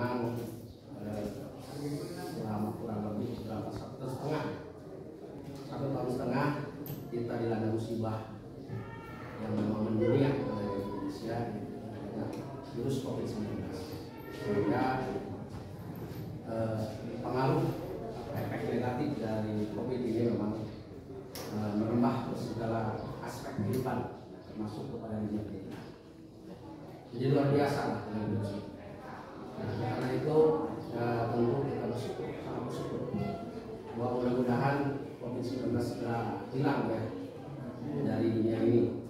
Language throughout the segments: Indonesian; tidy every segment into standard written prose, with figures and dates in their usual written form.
memang selama kurang lebih berapa, 1,5 tahun kita dilanda musibah yang memang mendunia di Indonesia, virus COVID-19, sehingga pengaruh efek negatif dari COVID ini memang merembah ke segala aspek kehidupan, termasuk kepada dunia kita. Jadi luar biasa lah dengan virus ini. Karena itu tentu kita bersyukur, sangat bersyukur bahwa mudah-mudahan COVID-19 segera hilang ya dari dunia ini,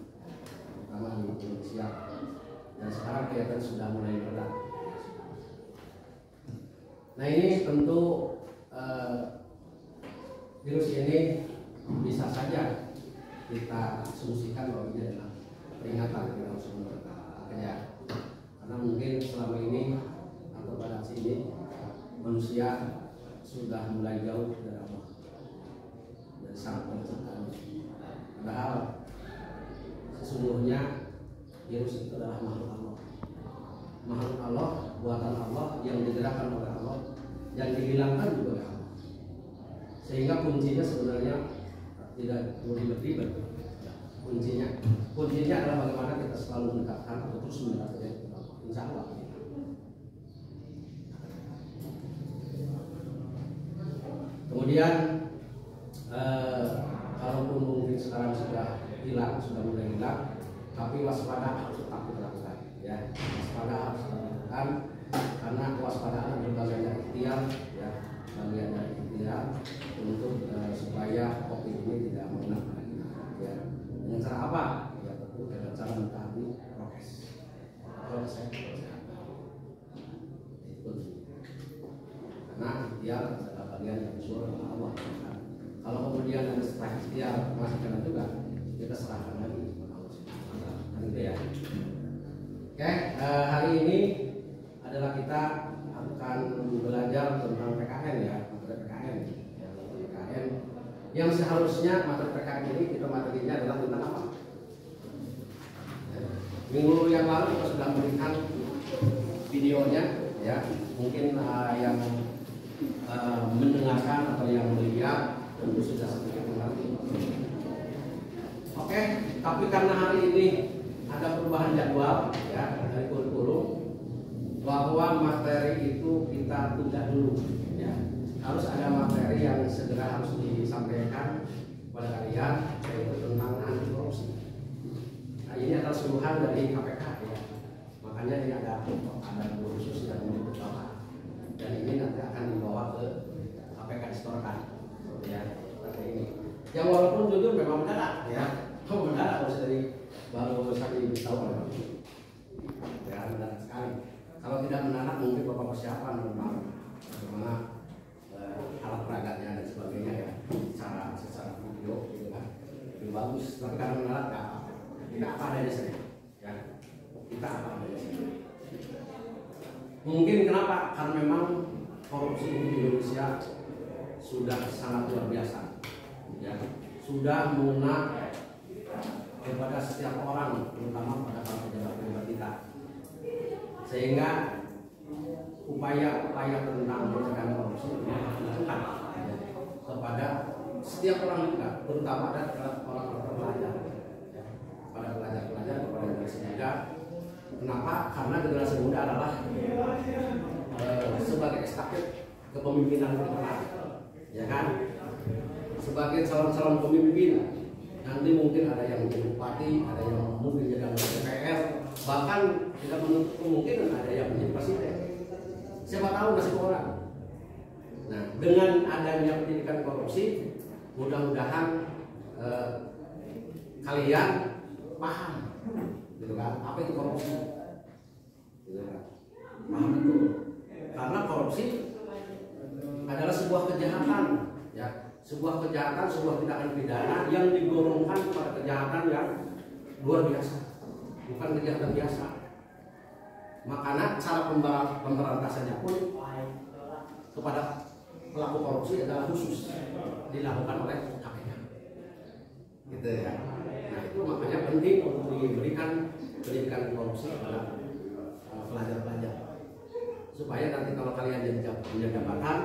terutama di Indonesia. Dan sekarang kelihatan sudah mulai mereda. Nah ini tentu virus ini bisa saja kita asumsikan bahwa ini adalah peringatan kita harus bekerja, karena mungkin selama ini atau pada sini manusia sudah mulai jauh dari Allah, dari Sang Pencipta. Padahal sesungguhnya virus itu adalah makhluk Allah, buatan Allah yang digerakkan oleh Allah, yang dihilangkan juga oleh Allah. Sehingga kuncinya sebenarnya tidak perlu ribet-ribet. Kuncinya adalah bagaimana kita selalu mendekatkan atau terus mendekatkan Allah. Insya Allah. Kemudian kalaupun mungkin sekarang sudah hilang, sudah mulai hilang, tapi waspada harus tetap dilakukan, ya. Waspada harus dilakukan, karena kewaspadaan adalah bagian dari ikhtiar, ya, bagian dari ikhtiar untuk supaya COVID ini tidak mengenal lagi, ya. Dengan cara apa? Ya tentu dengan cara mentaati prokes. Itu, karena ikhtiar adalah bagian yang disuruh oleh Allah. Kalau kemudian ada setelah ikhtiar masih kena juga, kita serahkan lagi. Gitu ya. Oke, hari ini adalah kita akan belajar tentang PKN ya, materi PKN. PKN yang seharusnya materi PKN ini kita materinya adalah tentang apa? Minggu yang lalu kita sudah memberikan videonya, ya. Mungkin yang mendengarkan atau yang melihat tentu sudah sedikit mengerti. Oke, tapi karena hari ini ada perubahan jadwal ya dari kurikulum, bahwa materi itu kita tunda dulu ya. Harus ada materi yang segera harus disampaikan kepada kalian, yaitu tentang anti korupsi. Nah, ini adalah suruhan dari KPK ya. Makanya ini ada guru khusus yang menyebut Bapak. Dan ini nanti akan dibawa ke KPK distorkan ya, seperti ini. Yang walaupun jujur memang mendadak ya. Mendadak harus dari baru saja tahu ya, mendadak sekali. Kalau tidak mendadak mungkin Bapak persiapan memang bagaimana alat peraganya dan sebagainya ya, secara video gitu kan lebih bagus. Tapi karena mendadak nggak apa-apa, kita apa adanya saja ya, kita apa adanya saja. Mungkin kenapa? Karena memang korupsi ini di Indonesia sudah sangat luar biasa ya, sudah mengena kepada setiap orang, terutama pada para pejabat kita, sehingga upaya-upaya tentang pencegahan korupsi dilakukan ya, kepada setiap orang juga, terutama pada orang-orang terpelajar ya, pada pelajar-pelajar, kepada generasi muda. Kenapa? Karena generasi muda adalah sebagai estafet kepemimpinan kita, ya kan? Sebagai calon-calon pemimpin. Nanti mungkin ada yang menjadi bupati, ada yang mungkin jadi anggota DPR, bahkan tidak menutup kemungkinan ada yang menjadi presiden. Siapa tahu nasib orang. Nah, dengan adanya pendidikan korupsi, mudah-mudahan kalian paham, gitu kan? Apa itu korupsi? Gitu kan? Paham betul. Karena korupsi adalah sebuah kejahatan, ya. Sebuah kejahatan, sebuah tindakan pidana yang digolongkan kepada kejahatan yang luar biasa, bukan kejahatan biasa. Makanya cara pemberantasannya pun kepada pelaku korupsi adalah khusus dilakukan oleh KPK, gitu ya. Nah itu makanya penting untuk diberikan pendidikan korupsi kepada pelajar-pelajar supaya nanti kalau kalian jadi punya jabatan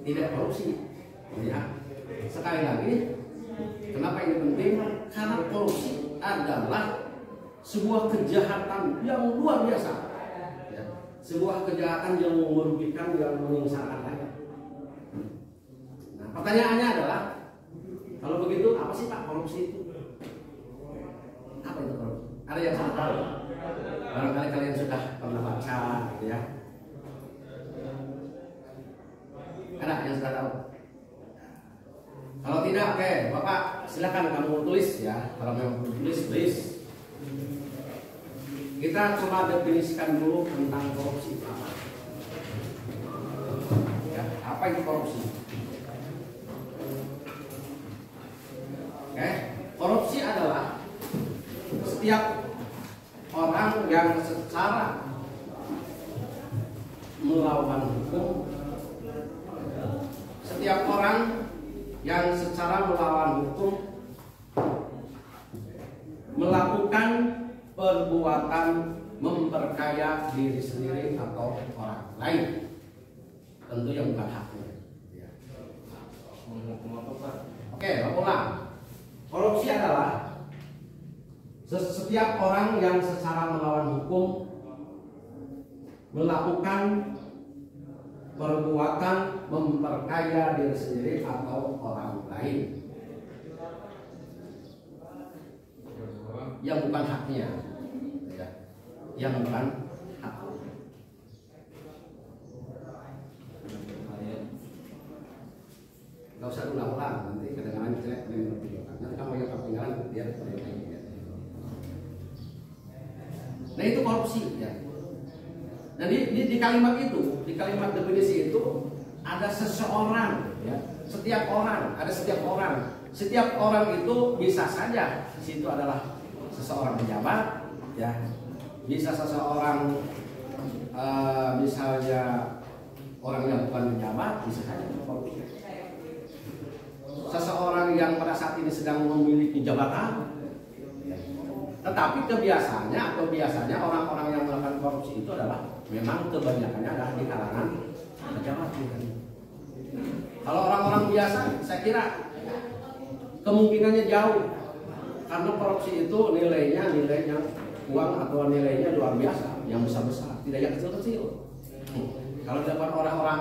tidak korupsi. Ya. Sekali lagi, kenapa ini penting? Karena korupsi adalah sebuah kejahatan yang luar biasa, ya. Sebuah kejahatan yang merugikan, yang menyengsarakan rakyat. Nah, pertanyaannya adalah, kalau begitu apa sih Pak korupsi itu? Apa itu korupsi? Ada yang sudah tahu? Barangkali kalian sudah pernah baca, ya. Ada yang sudah tahu? Kalau tidak, oke, Bapak silakan kamu tulis ya. Kalau memang tulis, tulis. Kita coba definisikan dulu tentang korupsi apa. Ya, apa itu korupsi? Oke, korupsi adalah setiap orang yang secara melawan hukum, setiap orang yang secara melawan hukum melakukan perbuatan memperkaya diri sendiri atau orang lain, tentu yang bukan haknya. Ya. Oke, ulang. Korupsi adalah setiap orang yang secara melawan hukum melakukan perbuatan memperkaya diri sendiri atau orang lain yang bukan haknya, ya. Yang bukan hak. Gak usah ulang-ulang, nanti kedengaran jelek. Nanti kamu yang ketinggalan dia. Nah itu korupsi, ya. Nah di kalimat itu, di kalimat definisi itu ada seseorang, ya. Setiap orang, ada setiap orang. Setiap orang itu bisa saja di situ adalah seseorang pejabat, ya. Bisa seseorang misalnya orang yang bukan pejabat, bisa saja korupsi. Seseorang yang pada saat ini sedang memiliki jabatan, tetapi biasanya orang-orang yang melakukan korupsi itu adalah memang kebanyakannya adalah di kalangan pejabat. Kalau orang-orang biasa, saya kira kemungkinannya jauh, karena korupsi itu nilainya uang atau nilainya luar biasa, yang besar-besar, tidak yang kecil-kecil. Kalau dilakukan orang-orang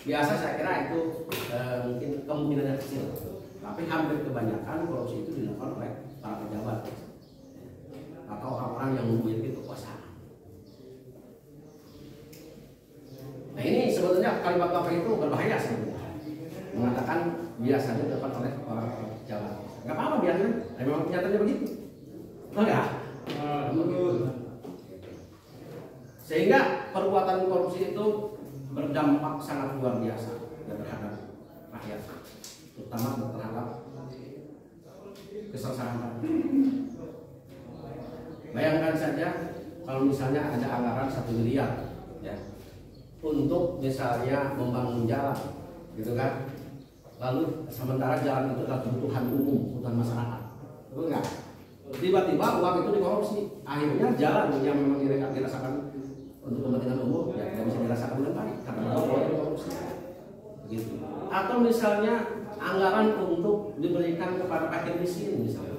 biasa, saya kira itu mungkin kemungkinannya kecil, tapi hampir kebanyakan korupsi itu dilakukan oleh para pejabat atau orang-orang yang memiliki kekuasaan. Nah ini sebetulnya kalimat Bapak itu berbahaya sebenarnya. Mengatakan biasanya dilakukan oleh orang pejabat. Gak apa-apa biasanya, memang kenyataannya begitu. Enggak. Sehingga perbuatan korupsi itu berdampak sangat luar biasa terhadap rakyat, terutama terhadap kesengsaraan. Bayangkan saja kalau misalnya ada anggaran 1 miliar, ya, untuk misalnya membangun jalan, gitu kan? Lalu sementara jalan itu adalah kebutuhan umum, kebutuhan masyarakat, betul nggak? Tiba-tiba uang itu dikorupsi, akhirnya jalan yang memang dirasakan untuk kepentingan umum, ya tidak bisa dirasakan dengan baik karena uang dikorupsi, gitu. Atau misalnya anggaran untuk diberikan kepada fakir miskin misalnya,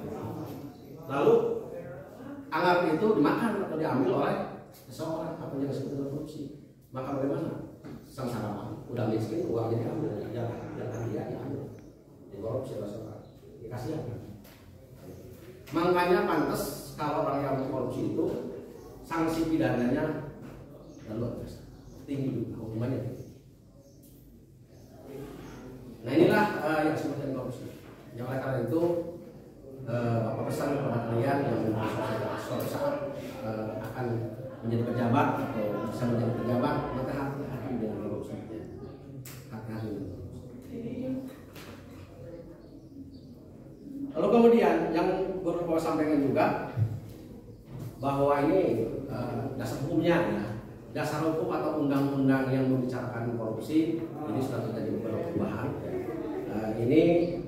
lalu anggaran itu dimakan atau diambil oleh seseorang atau yang disebut dengan korupsi, maka bagaimana? Sang sarapan udah miskin, uangnya diambil, jangan dia diambil, dikorupsi oleh seseorang, dikasih apa? Makanya pantas kalau orang yang korupsi itu sanksi pidananya luar biasa, tinggi juga hukumannya. Nah inilah yang disebutkan korupsi. Yang oleh karena itu Bapak pesan kepada kalian yang suatu saat akan menjadi pejabat atau bisa menjadi pejabat, maka hati-hati dengan korupsi. Hati-hati dengan korupsi. Lalu kemudian yang perlu Bapak sampaikan juga bahwa ini dasar hukumnya, ya. Dasar hukum atau undang-undang yang membicarakan korupsi ini sudah terjadi beberapa perubahan. Ini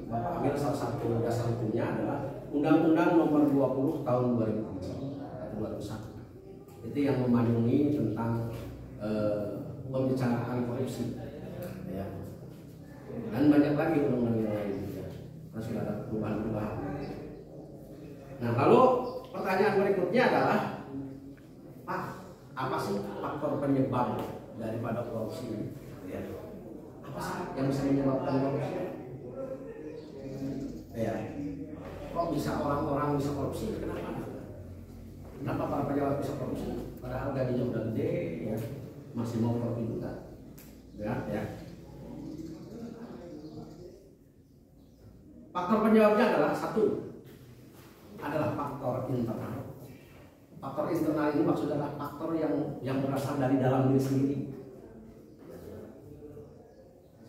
Bapak ambil salah satu dasar hukumnya adalah Undang-Undang Nomor 20 Tahun 2001. Itu yang memayungi tentang pembicaraan korupsi, ya. Dan banyak lagi undang-undang yang lain, ya. Masih ada perubahan-perubahan. Nah, lalu pertanyaan berikutnya adalah, Pak, apa sih faktor penyebab daripada korupsi? Ya. Apa sih yang bisa menyebabkan korupsi? Ya. Kok bisa orang-orang bisa korupsi? Kenapa? Kenapa para pejabat bisa korupsi? Padahal gajinya udah gede, ya. Masih mau korupsi juga, ya. Faktor penyebabnya adalah satu, adalah faktor internal. Faktor internal ini maksudnya adalah faktor yang berasal dari dalam diri sendiri.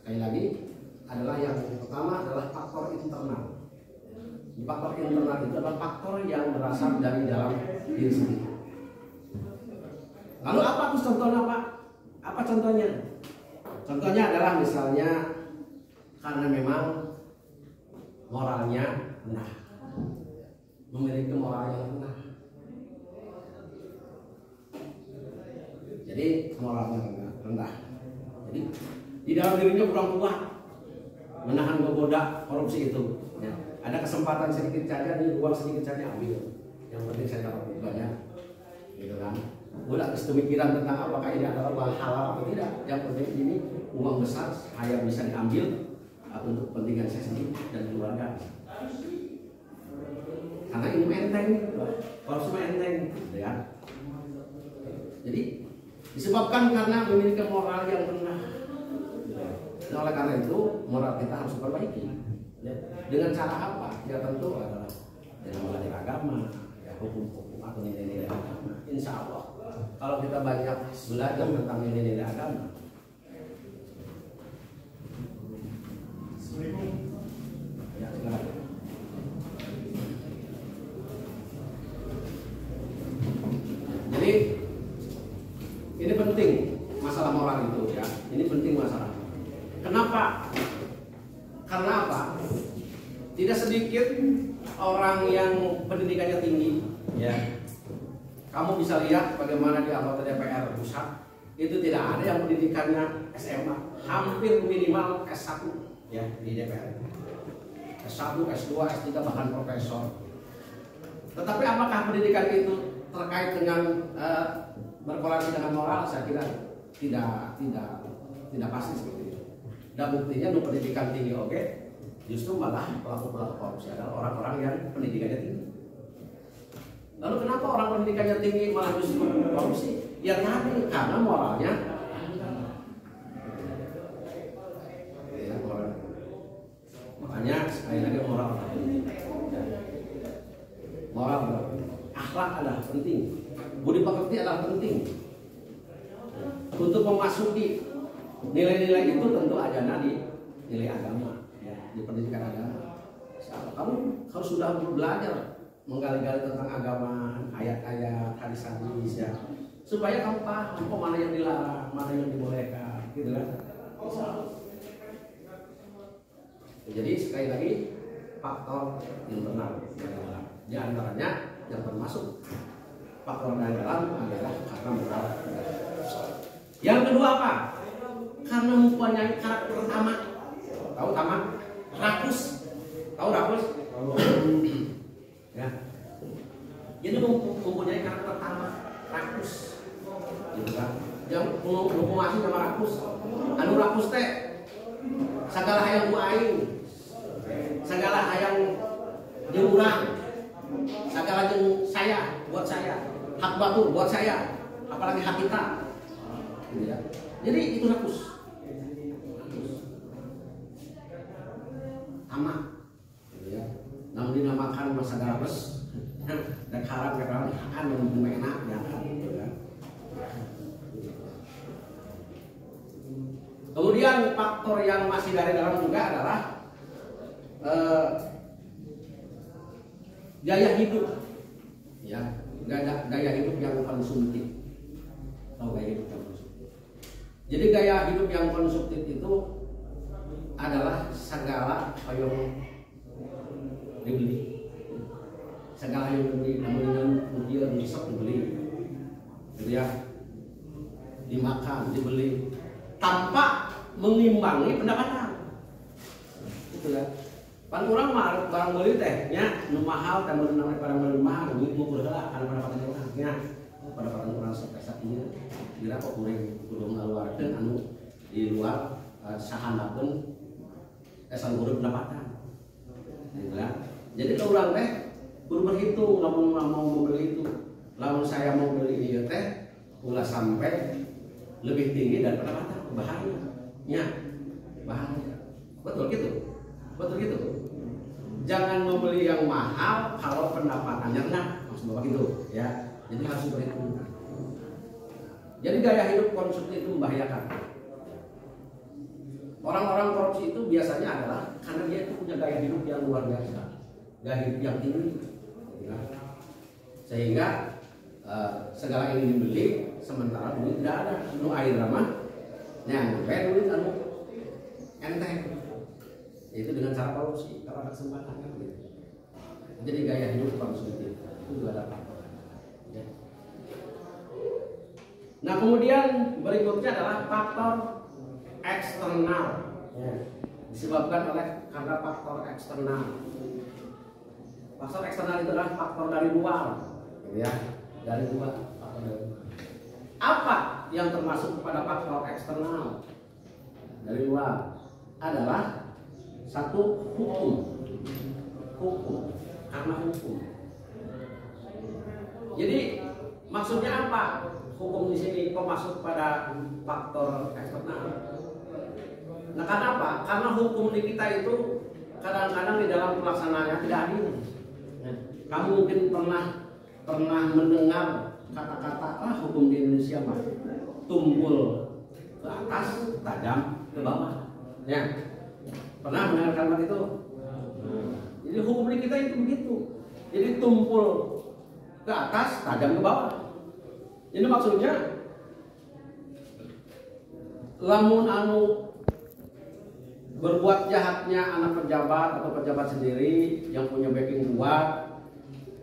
Sekali lagi, adalah yang pertama adalah faktor internal. Faktor internal itu adalah faktor yang berasal dari dalam diri sendiri. Lalu apa tuh contohnya, Pak? Apa contohnya? Contohnya adalah misalnya karena memang moralnya rendah, memiliki moral yang rendah. Jadi moralnya rendah. Jadi di dalam dirinya kurang kuat menahan gogoda korupsi itu. Ya. Ada kesempatan sedikit saja, nih uang sedikit saja ambil. Yang penting saya dapat banyak, gitu kan. Udah pemikiran tentang apakah ini adalah uang halal atau tidak. Yang penting ini uang besar, saya bisa diambil untuk kepentingan saya sendiri dan keluarga. Karena ini enteng, korupsi enteng, ya. Jadi disebabkan karena memiliki moral yang rendah. Nah, oleh karena itu moral kita harus diperbaiki. Dengan cara apa? Ya tentu adalah dengan belajar agama, ya, hukum-hukum atau nilai-nilai agama. Insya Allah kalau kita banyak belajar tentang nilai-nilai agama, ya, jadi ini penting masalah moral itu, ya. Ini penting masalah. Kenapa? Karena apa? Tidak sedikit orang yang pendidikannya tinggi, ya. Kamu bisa lihat bagaimana di anggota DPR pusat itu tidak ada yang pendidikannya SMA, hampir minimal S1, ya, di DPR. S1, S2, S3 bahkan profesor. Tetapi apakah pendidikan itu terkait dengan berkorelasi dengan moral? Saya kira tidak pasti seperti itu. Dan buktinya untuk pendidikan tinggi, oke, justru malah pelaku-pelaku korupsi adalah orang-orang yang pendidikannya tinggi. Lalu kenapa orang pendidikannya tinggi malah justru korupsi? Ya tadi karena moralnya. Ya, moral. Makanya sekali lagi moral. Moral, akhlak adalah penting. Budi pekerti adalah penting. Untuk memasuki nilai-nilai itu tentu ada di nilai agama, ya, di pendidikan agama. Kamu harus sudah belajar menggali-gali tentang agama, ayat-ayat, hadis-hadis, ya, supaya kamu paham mana yang dilarang, mana yang dibolehkan, gitu kan? Jadi sekali lagi faktor internal, di antaranya yang termasuk faktor dari dalam adalah karena moral. Yang kedua apa? Karena mempunyai karakter tamak. Tahu tamak? Rakus. Tahu rakus? Ya. Jadi mempunyai karakter tamak, rakus. Gitu kan? Yang masih sama rakus. Anu rakus teh segala hayang ku aing. Segala hayang jeung urang. Segala jeung saya, buat saya. Hak batur buat saya. Apalagi hak kita. Gitu ya. Jadi itu rakus. Tamak, gitu ya. Namun dinamakan masa garabes dan haram karena akan enak, ya kan, gitu kan. Kemudian faktor yang masih dari dalam juga adalah gaya hidup, ya, gaya hidup yang konsumtif. Tahu gaya hidup yang konsumtif? Jadi gaya hidup yang konsumtif itu adalah segala yang dibeli, segala yang dibeli, namun dia bisa dibeli, gitu ya, dimakan, dibeli. tanpa mengimbangi pendapatan. Gitu ya. Pan urang mah barang beli teh nya nu mahal teh mun barang beli mahal duit ngukur heula kana pendapatan urang nya. Pendapatan urang sapersa ieu kira kok kuring kudu ngaluarkeun anu di luar sahandapkeun esa urang pendapatan. Gitu ya. Jadi kalau urang teh kudu berhitung lamun mau membeli itu. Lamun saya mau beli ieu teh ulah sampai lebih tinggi dari pendapatan, bahaya. Ya, bahaya. Betul gitu. Betul gitu. Jangan membeli yang mahal kalau pendapatannya rendah, maksud Bapak gitu, ya. Jadi harus berhitung. Jadi gaya hidup konsumsi itu membahayakan. Orang-orang korupsi itu biasanya adalah karena dia itu punya gaya hidup yang luar biasa, gaya hidup yang tinggi, ya. Sehingga segala ini dibeli sementara duit tidak ada. Nu air ramah, yang duit anu enteng. Itu dengan cara korupsi, kalau ada kesempatan kan gitu. Jadi gaya hidup konsumtif itu juga ada faktor. Ya. Nah kemudian berikutnya adalah faktor eksternal, ya. Disebabkan karena faktor eksternal. Faktor eksternal itu adalah faktor dari luar, ya, dari luar. Apa yang termasuk pada faktor eksternal dari luar adalah satu hukum, karena hukum. Jadi maksudnya apa? Hukum di sini kok masuk pada faktor eksternal? Nah karena apa? Karena hukum di kita itu kadang-kadang di dalam pelaksanaannya tidak adil. Kamu mungkin pernah mendengar kata-kata hukum di Indonesia mah tumpul ke atas, tajam ke bawah. Ya. Pernah mendengar kalimat itu? Jadi hukum di kita itu begitu. Jadi tumpul ke atas, tajam ke bawah. Ini maksudnya lamun anu berbuat jahatnya anak pejabat atau pejabat sendiri yang punya backing kuat,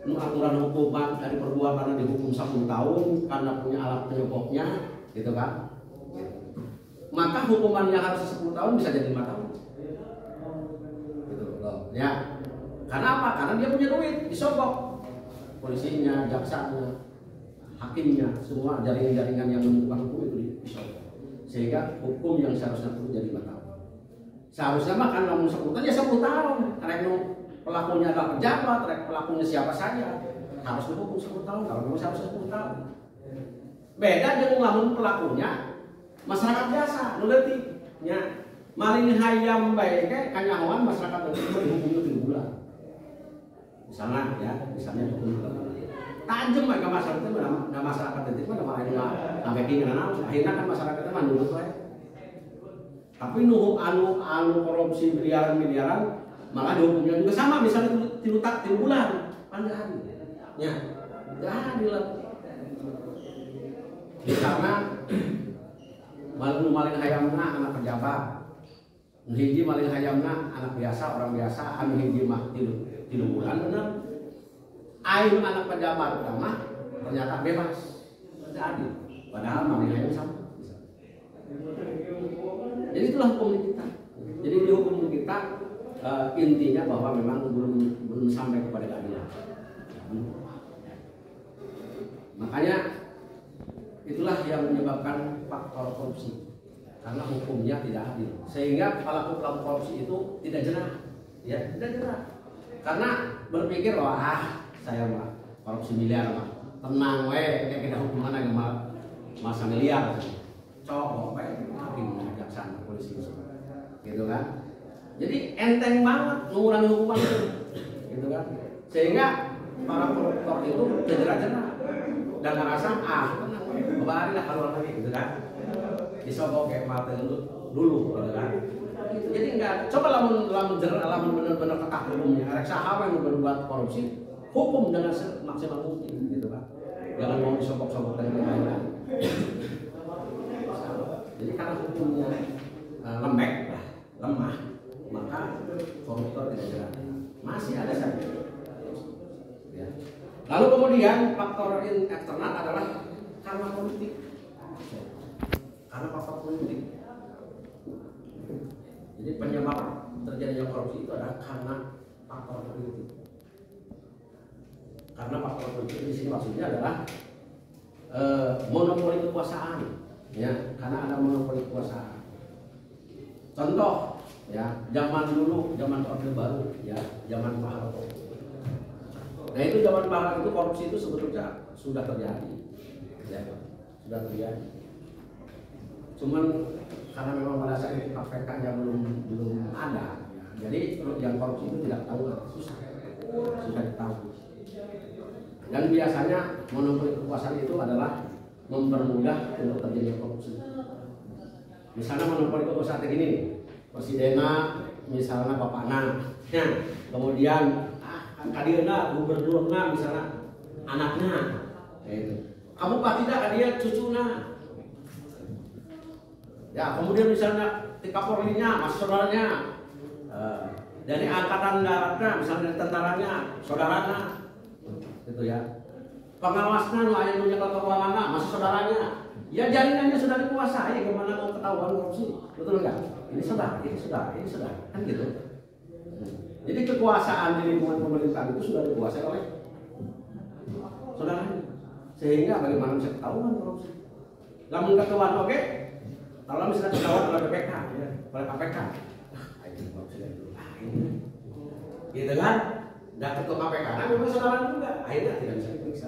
aturan hukuman dari perbuatan dihukum 1 tahun karena punya alat penyebabnya, gitu kan? Maka hukumannya harus 10 tahun bisa jadi 5 tahun. Gitu loh. Ya. Karena apa? Karena dia punya duit, disogok. Polisinya, jaksanya, hakimnya, semua jaringan-jaringan yang menentukan hukum itu disogok. Sehingga hukum yang seharusnya itu jadi 5 tahun. Seharusnya mah kan namun 10 tahun ya 10 tahun. Karena pelakunya adalah pejabat, pelakunya siapa saja harus dihukum 10 tahun. Kalau memang seharusnya 10 tahun. Beda dengan lamun pelakunya masyarakat biasa, nuletik, nya maling hayam bae ke kanyahoan masyarakat dihukum 3 bulan. Misalnya ya, misalnya hukum tajem mereka masyarakat itu nama masyarakat itu nama sampai kira akhirnya kan masyarakat itu nurut wae. Tapi anu korupsi miliaran malah dihukumnya juga sama, misalnya 3 bulan, panjang. Ya, enggak adil. Karena maling hayamna anak pejabat, hiji maling hayamna anak biasa, orang biasa, anu hiji mah 3 bulan bener. Aing anak pejabat mah ternyata bebas, tidak adil. Padahal maling hayam sama. Jadi itulah hukum kita. Jadi di hukum kita intinya bahwa memang belum sampai kepada keadilan. Makanya itulah yang menyebabkan faktor korupsi, karena hukumnya tidak adil, sehingga pelaku korupsi itu tidak jerah, ya tidak jerah, karena berpikir bahwa saya mah korupsi miliar mah tenang kayak kita hukuman aja masa miliar, cowok hakim jaksa polisi gitu kan. Jadi enteng banget mengurangi hukuman itu, gitu kan, sehingga para koruptor itu terjerat-jerat dan ngerasa kembali lah kalau lagi gitu kan, disogok kayak mati dulu gitu kan. Jadi enggak, coba lamun benar-benar ketat hukumnya, reksa apa yang berbuat korupsi, hukum dengan semaksimal mungkin gitu kan, jangan mau disogok-sogok dari lain. Jadi karena hukumnya lembek lah, lemah, maka koruptor tidak jerat. Masih ada saja. Ya. Lalu kemudian faktor eksternal adalah karena politik. Karena faktor politik. Jadi penyebab terjadinya korupsi itu adalah karena faktor politik. Karena faktor politik di sini maksudnya adalah monopoli kekuasaan, ya, karena ada monopoli kekuasaan. Contoh, ya, zaman dulu, zaman Orde Baru, ya, zaman Pak Harto. Nah itu zaman Pak Harto itu korupsi itu sebetulnya sudah terjadi, ya, sudah terjadi. Cuman karena memang pada saat itu KPK-nya belum ada, ya, jadi yang korupsi itu tidak tahu, susah ditahu. Dan biasanya monopoli kekuasaan itu adalah mempermudah untuk terjadinya korupsi. Misalnya monopoli kekuasaan begini nih, presidennya misalnya Bapak Na, ya, kemudian kadierna gubernurna misalnya anaknya, itu. Kamu pak tidak kadir cucunya, ya, kemudian misalnya di Kapolrinya mas saudaranya, dari angkatan daratnya misalnya dari tentaranya saudaranya, gitu ya. Pengawasnya nelayan menjaga keuangan masih saudaranya. Ya jaringannya sudah dikuasai, gimana mau ketahuan korupsi? Betul enggak? Ini sudah, kan gitu. Jadi kekuasaan di lingkungan pemerintahan itu sudah dikuasai oleh saudaranya. Sehingga bagaimana bisa ketahuan korupsi? Namun ketahuan oke, kalau misalnya ketahuan oleh BPK, ya, oleh KPK, ini korupsi itu, ini, gitu kan? Datang ke KPK, nah memang saudara juga, akhirnya tidak bisa diperiksa,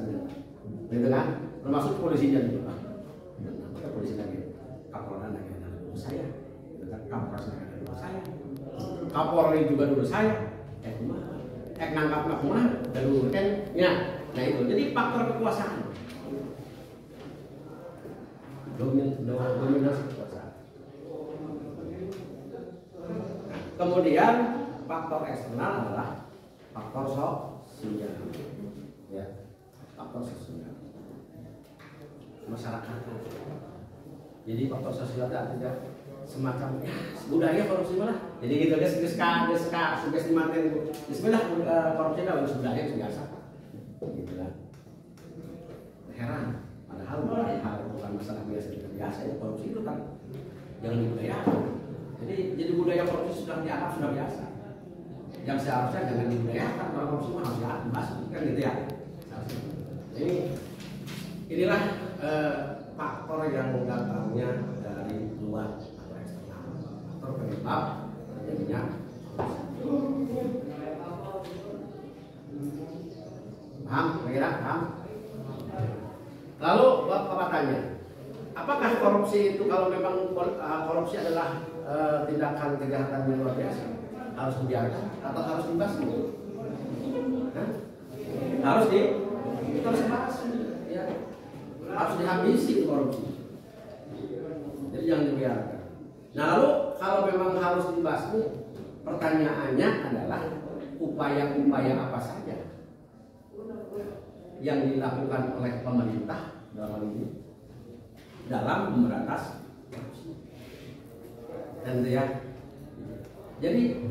gitu kan? Termasuk polisinya juga. Maka polisi lagi, Kapolda lagi ada dulu saya, gitu kan? Kapolres lagi ada dulu saya, Kapolri juga dulu saya, nangkap kumah, dulu kan? Ya, nah itu. Jadi faktor kekuasaan, dominasi kekuasaan. Kemudian faktor eksternal adalah faktor sosial, ya, faktor sosial masyarakat. Jadi faktor sosial itu artinya semacam budaya korupsi malah. Jadi gitu guys, sugesti materi itu. Bismillah korupsi itu budaya biasa, gitu kan. Heran, padahal bukan masalah biasa ya, korupsi itu kan jangan dibudayakan. Jadi budaya korupsi sudah dianggap sudah biasa. Yang seharusnya jangan dibudayakan, kalau korupsi mah harus dibahas, kan gitu ya. Inilah faktor yang datangnya dari luar atau eksternal, faktor penyebab terjadinya korupsi. Paham? Kira-kira paham? Lalu Bapak tanya, apakah korupsi itu kalau memang korupsi adalah tindakan kejahatan yang luar biasa, harus dibiarkan atau harus dibasmi? Harus dibasmi, ya. Harus dihabisi korupsi. Jadi jangan dibiarkan. Nah lalu kalau memang harus dibasmi, pertanyaannya adalah upaya-upaya apa saja yang dilakukan oleh pemerintah dalam hal ini dalam memberantas korupsi. Dan ya, jadi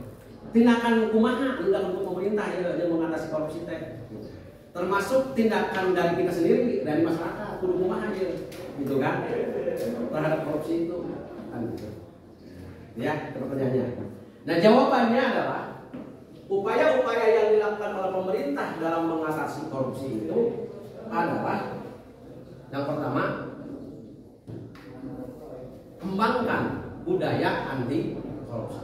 tindakan kumaha untuk pemerintah yang mengatasi korupsi teh, termasuk tindakan dari kita sendiri, dari masyarakat, kudu kumaha aja, gitu kan, terhadap korupsi itu, kan gitu. Ya, pertanyaannya. Nah jawabannya adalah upaya-upaya yang dilakukan oleh pemerintah dalam mengatasi korupsi itu adalah yang pertama, kembangkan budaya anti korupsi.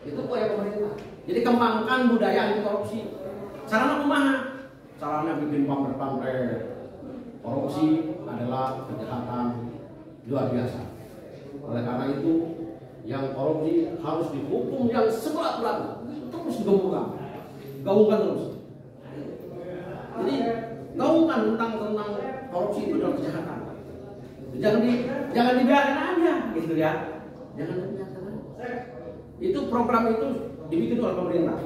Itu upaya pemerintah. Jadi kembangkan budaya anti korupsi. Caranya kumaha? Caranya bikin pamflet korupsi adalah kejahatan luar biasa. Oleh karena itu, yang korupsi harus dihukum yang seberat-beratnya, terus gaungkan terus. Jadi gaungkan tentang korupsi itu adalah kejahatan. Jangan dibiarkan aja, gitu ya. Jangan dibiarkan aja. Itu program itu dibikin oleh pemerintah.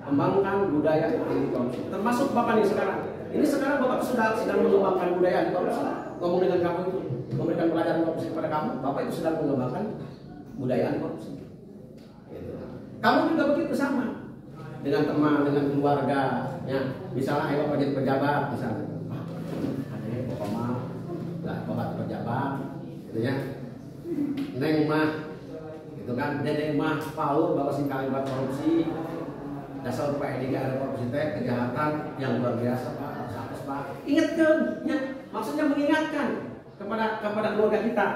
Kembangkan budaya anti korupsi. Termasuk Bapak nih sekarang. Ini sekarang Bapak sedang mengembangkan budaya anti korupsi. Ngomong dengan kamu itu, memberikan pelajaran korupsi kepada kamu. Bapak itu sedang mengembangkan budaya anti korupsi. Kamu juga begitu sama. Dengan teman, dengan keluarga, ya. Misalnya ayo Bapak jadi pejabat, misalnya. Ada Bapak mah, Bapak pejabat, gitu ya. Neng mah gitu kan. Dede mah Paul bapak sing kalimat korupsi, dasar Pak Edi ada korupsi teh kejahatan yang luar biasa Pak, harus Pak. Ingatkan, ya, maksudnya mengingatkan kepada keluarga kita.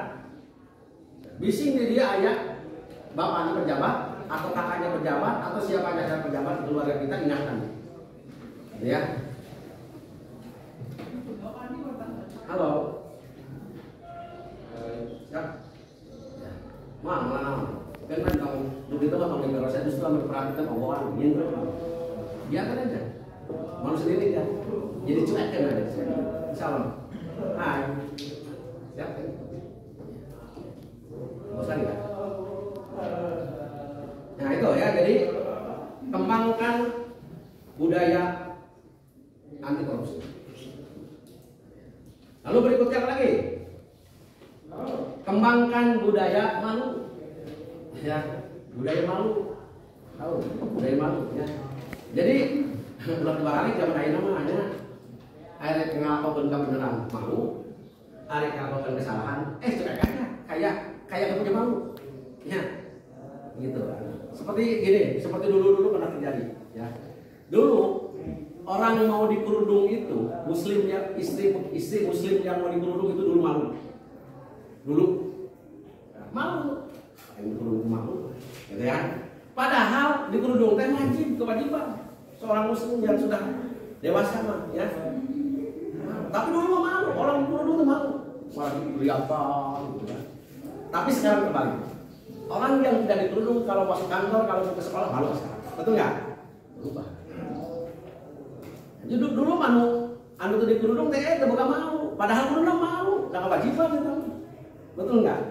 Bising dia ayah bapaknya pejabat atau kakaknya pejabat atau siapa aja pejabat di keluarga kita, ingatkan, gitu ya. Halo. Siap. Mana? Kan kalau begitu mah kalau di saya justru memperhatikan omongan gitu. Biarkan aja. Mau sendiri kan. Jadi cuekin aja. Salam. Hai. Siap. Bosan ya? Nah itu ya, jadi kembangkan budaya anti korupsi. Lalu berikutnya apa lagi? Kembangkan budaya malu, ya, budaya malu, tahu, budaya malu, ya. Jadi belum balik zaman ayeuna mah hanya arek ngalakokeun kebenaran malu, arek ngalakokeun kesalahan, kayak punya malu, ya, gitu. Seperti gini, seperti dulu pernah terjadi, ya. Dulu orang mau dikerudung itu, muslim yang istri muslim yang mau dikerudung itu dulu malu. Dulu malu, yang dikerudung malu, gitu ya. Padahal dikerudung teh wajib, kewajiban seorang muslim yang sudah dewasa mah, ya. Tapi dulu mah malu, orang dikerudung tuh malu, malah kelihatan, gitu ya. Tapi sekarang kembali, orang yang tidak dikerudung kalau masuk kantor, kalau ke sekolah malu sekarang, betul nggak? Berubah. Jadi dulu anu tuh dikerudung teh bukan mau, padahal dulu mau, nggak kewajiban gitu. Betul nggak?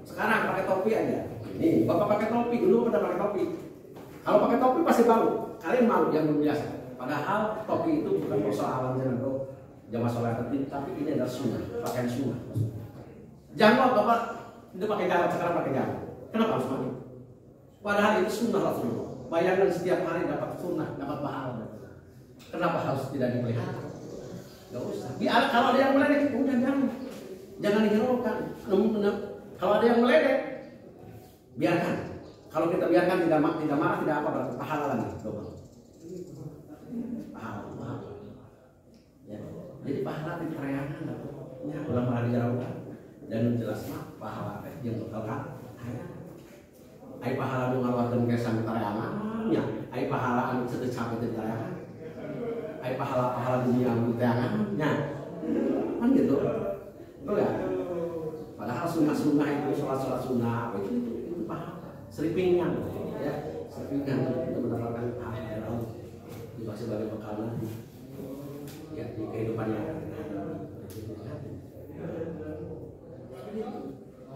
Sekarang pakai topi aja. Nih, bapak pakai topi, dulu pernah pakai topi. Kalau pakai topi pasti malu. Kalian malu yang belum biasa. Padahal topi itu bukan persoalannya untuk jamaah sholat tapi ini adalah sunnah, pakaian sunnah. Jangan bapak itu pakai jalan, sekarang pakai jalan. Kenapa harus malu? Padahal itu sunnah Rasulullah. Bayangkan setiap hari dapat sunnah, dapat pahala. Kenapa harus tidak dipelihara? Gak usah. Kalau ada yang meledek, udah jangan dihiraukan. Kalau ada yang meledek, biarkan. Kalau kita biarkan tidak marah, tidak apa, berarti pahala lagi. Pahala. Ya. Jadi pahala di terayangan, ya, ulang malah dijauhkan. Dan jelas mah pahala yang berkala. Ai pahala nu ngaluarkeun kesan tarayangannya, ai pahala anu teu capek teh tarayangan. Ai pahala dunia nu tarayangannya. Kan gitu. Betul ya? Padahal sunnah-sunnah itu salat sunnah itu pahala. Seripingan ya, seripingan itu mendapatkan pahala itu sebagai bekal ya di kehidupan yang akan datang.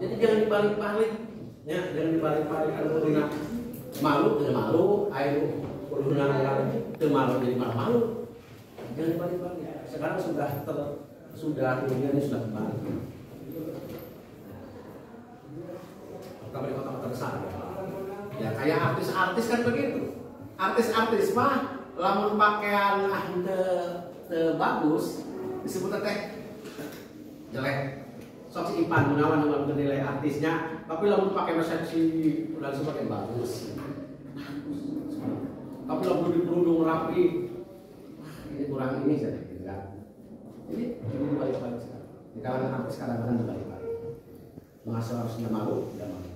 Jadi jangan dibalik-balik. Ya, jangan dibalik-balik alurnya malu tidak malu, ayo alurnya tidak malu jadi malu. Jangan dibalik-balik. Sekarang sudah dunia ini sudah kembali. Terutama di kota-kota besar. Ya kayak artis-artis kan begitu. Artis-artis mah lamun pakaian bagus disebut teh jelek. Sok si Ipan Gunawan yang menilai artisnya, tapi lalu pakai resepsi langsung pakai bagus. Tapi lalu dikerudung rapi, ini kurang ini saja, gitu kan? Ini dibalik-balik sekarang. Di kalangan artis kadang-kadang dibalik-balik. Mengasuh harusnya malu, tidak malu.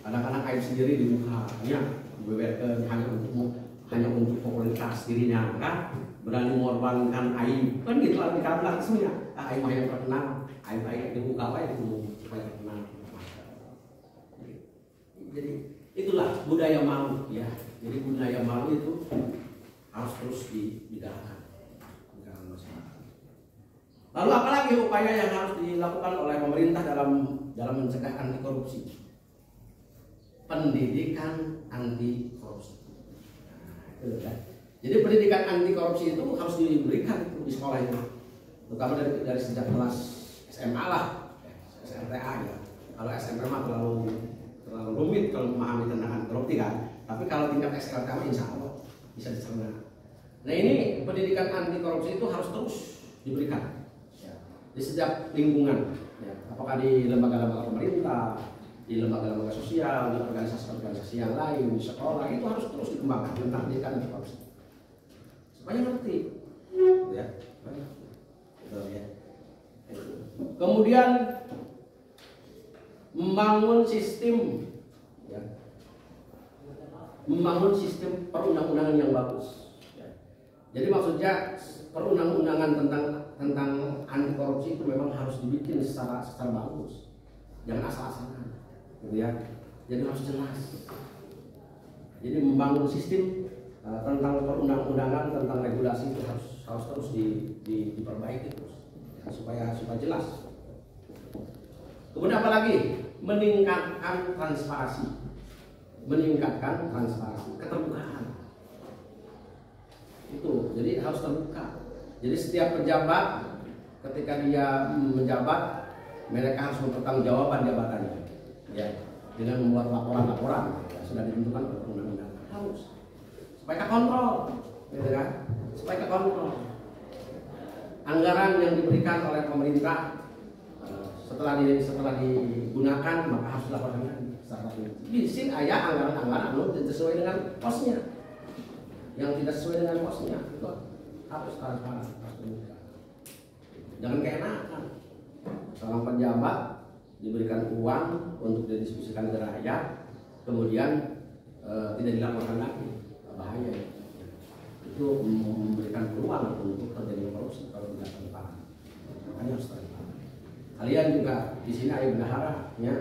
Kadang-kadang aib sendiri di mukanya, dibeberkan hanya untuk popularitas dirinya, kan? Berani mengorbankan aib, kan gitu lah di kalangan semuanya. Aib mah yang terkenal. Aib-aib dibuka apa itu supaya terkenal. Jadi itulah budaya malu ya. Jadi budaya malu itu harus terus digalakan di kalangan masyarakat. Lalu apalagi upaya yang harus dilakukan oleh pemerintah dalam mencegah anti korupsi? Pendidikan anti korupsi. Nah, itu kan. Jadi pendidikan anti korupsi itu harus diberikan di sekolah itu, terutama dari sejak kelas SMA lah, SMTA ya. Kalau SMP mah terlalu rumit kalau memahami tentang korupsi kan. Tapi kalau tingkat SLTA insya Allah bisa dicerna. Nah ini pendidikan anti korupsi itu harus terus diberikan. Ya. di setiap lingkungan, ya. Apakah di lembaga-lembaga pemerintah, di lembaga-lembaga sosial, di organisasi-organisasi yang lain, di sekolah, itu harus terus dikembangkan tentang pendidikan anti korupsi supaya ngerti, ya. Betul, ya. Kemudian membangun sistem, ya. Membangun sistem perundang-undangan yang bagus, ya. Jadi maksudnya perundang-undangan tentang anti korupsi itu memang harus dibikin secara bagus, jangan asal-asalan, gitu ya. Jadi harus jelas. Jadi membangun sistem tentang perundang-undangan, tentang regulasi itu harus terus diperbaiki terus, ya, supaya jelas. Kemudian apa lagi? Meningkatkan transparansi, keterbukaan. Itu, jadi harus terbuka. Jadi setiap pejabat ketika dia menjabat, mereka harus mempertanggungjawabkan jabatannya, ya, dengan membuat laporan-laporan, ya, sudah ditentukan oleh undang-undang. Harus supaya kontrol, gitu kan? Supaya kontrol. Anggaran yang diberikan oleh pemerintah setelah digunakan maka harus dilaporkan lagi secara bisa ayah anggaran sesuai dengan posnya. Yang tidak sesuai dengan posnya itu harus transparan, harus terbuka. Jangan keenakan. Seorang pejabat diberikan uang untuk didiskusikan ke rakyat, kemudian tidak dilaporkan lagi, bahaya. Itu memberikan peluang untuk terjadi korupsi kalau tidak transparan. Makanya harus transparan. Kalian juga di sini ayo bendahara, ya,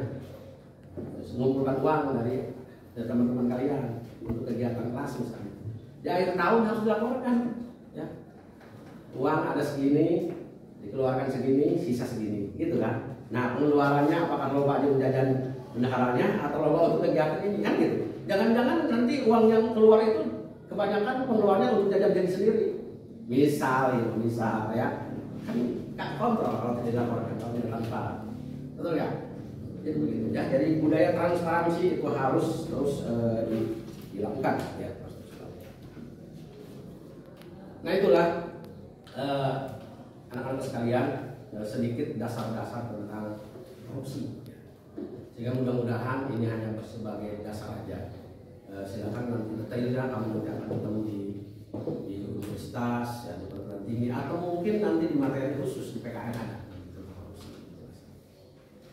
mengumpulkan uang dari teman-teman kalian untuk kegiatan kelas misalnya. Di akhir tahun harus dilaporkan, ya. Uang ada segini, dikeluarkan segini, sisa segini, gitu kan. Nah, pengeluarannya apakah loba aja jajan bendaharanya atau loba untuk kegiatan ini, kan gitu. Jangan-jangan nanti uang yang keluar itu kebanyakan pengeluarannya untuk jajan sendiri. Misal ya. Kan nggak kontrol kalau tidak dilaporkan, kalau tidak transparan. Betul ya? Jadi begitu ya. Jadi budaya transparansi itu harus terus dilakukan, ya. Nah itulah anak-anak sekalian sedikit dasar-dasar tentang korupsi, sehingga mudah-mudahan ini hanya sebagai dasar aja. Silakan nanti detailnya kamu nanti akan ketemu di universitas, ya, di perguruan tinggi, atau mungkin nanti di materi khusus di PKN ada.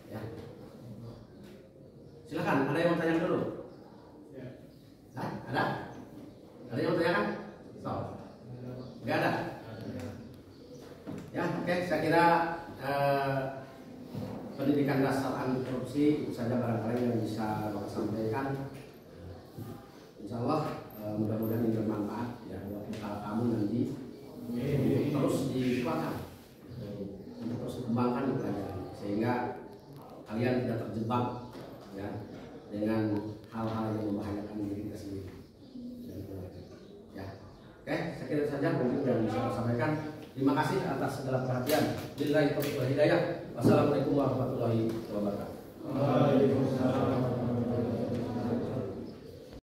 Ya. Silakan, ada yang mau tanya dulu? Hah? Ada? Ada yang mau tanyakan? So. Enggak ada? Ya, oke, saya kira pendidikan dasar anti korupsi itu saja barangkali yang bisa Bapak sampaikan. Insya Allah mudah-mudahan ini bermanfaat, ya, buat kamu nanti terus dikuatkan, untuk terus dikembangkan pelajaran, sehingga kalian tidak terjebak, ya, dengan hal-hal yang membahayakan diri kita sendiri. Oke, saya kira saja mungkin yang bisa saya sampaikan. Terima kasih atas segala perhatian. Billahi taufiq wal hidayah. Wassalamualaikum warahmatullahi wabarakatuh. Waalaikumsalam.